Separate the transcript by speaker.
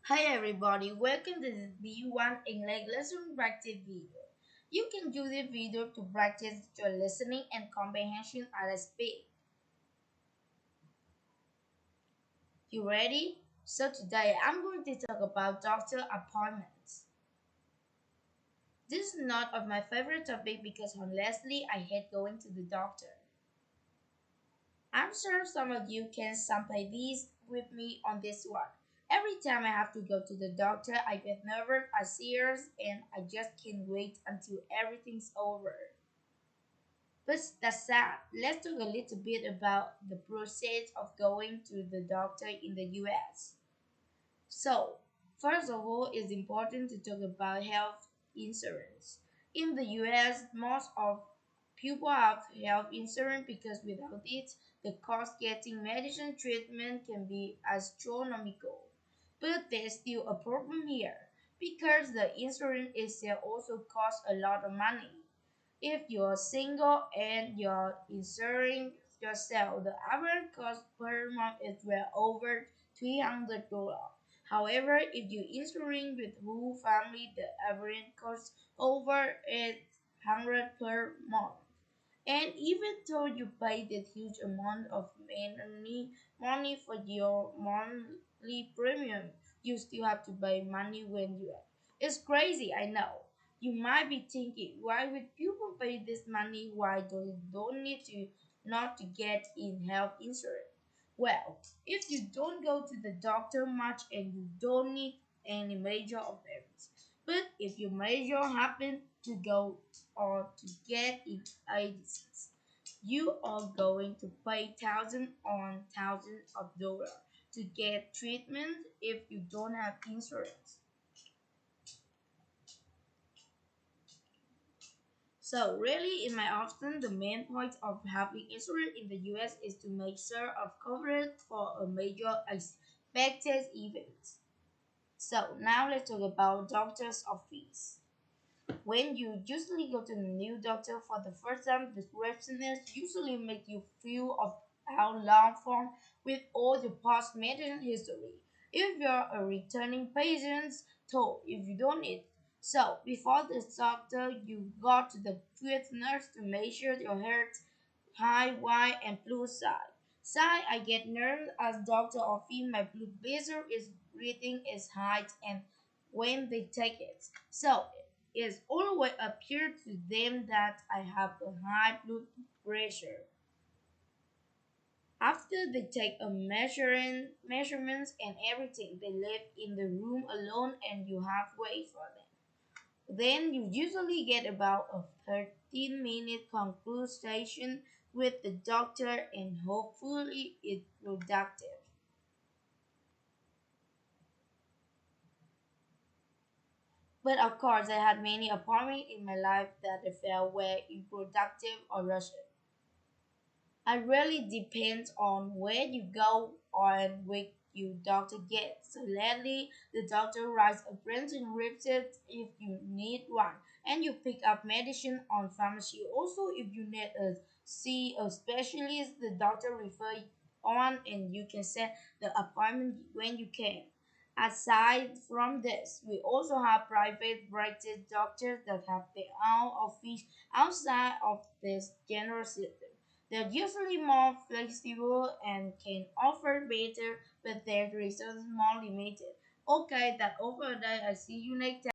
Speaker 1: Hi everybody, welcome to the B1 English lesson practice video. You can use this video to practice your listening and comprehension at a speed. You ready? So today I'm going to talk about doctor appointments. This is not of my favorite topic because honestly I hate going to the doctor. I'm sure some of you can sympathize with me on this one. Every time I have to go to the doctor, I get nervous, I serious, and I just can't wait until everything's over. But that's sad. Let's talk a little bit about the process of going to the doctor in the US. So, first of all, it's important to talk about health insurance. In the US, most of people have health insurance because without it, the cost getting medicine treatment can be astronomical. But there's still a problem here because the insurance itself also costs a lot of money. If you're single and you're insuring yourself, the average cost per month is well over $300. However, if you're insuring with whole family, the average cost over 800 per month. And even though you pay that huge amount of money for your monthly premium, you still have to pay money when you are. It's crazy, I know. You might be thinking, why would people pay this money? Why don't need to not to get in health insurance? Well, if you don't go to the doctor much and you don't need any major offense, but if your major happen to go or to get in a disease, you are going to pay thousands on thousands of dollars to get treatment if you don't have insurance. So really, in my opinion, the main point of having insurance in the US is to make sure of coverage for a major expected event. So now let's talk about doctor's office. When you usually go to a new doctor for the first time, the receptionist usually make you fill out long form with all your past medicine history. If you're a returning patient, told if you don't need. So before the doctor, you got to the field nurse to measure your heart, high, wide, and blue side. Side, I get nervous as doctor or feel my blood pressure is reading is high and when they take it. So it's always appear to them that I have a high blood pressure. After they take a measurements and everything, they leave in the room alone and you have to wait for them. Then you usually get about a 13-minute consultation with the doctor and hopefully it's productive. But of course, I had many appointments in my life that I felt were unproductive or rushed. It really depends on where you go and where your doctor gets. So lately, the doctor writes a printing receipt if you need one, and you pick up medicine on pharmacy. Also, if you need to see a specialist, the doctor refer you on, and you can set the appointment when you can. Aside from this, we also have private practice doctors that have their own office outside of this general system. They're usually more flexible and can offer better, but their resources more limited. Okay, that over there. I see you next time.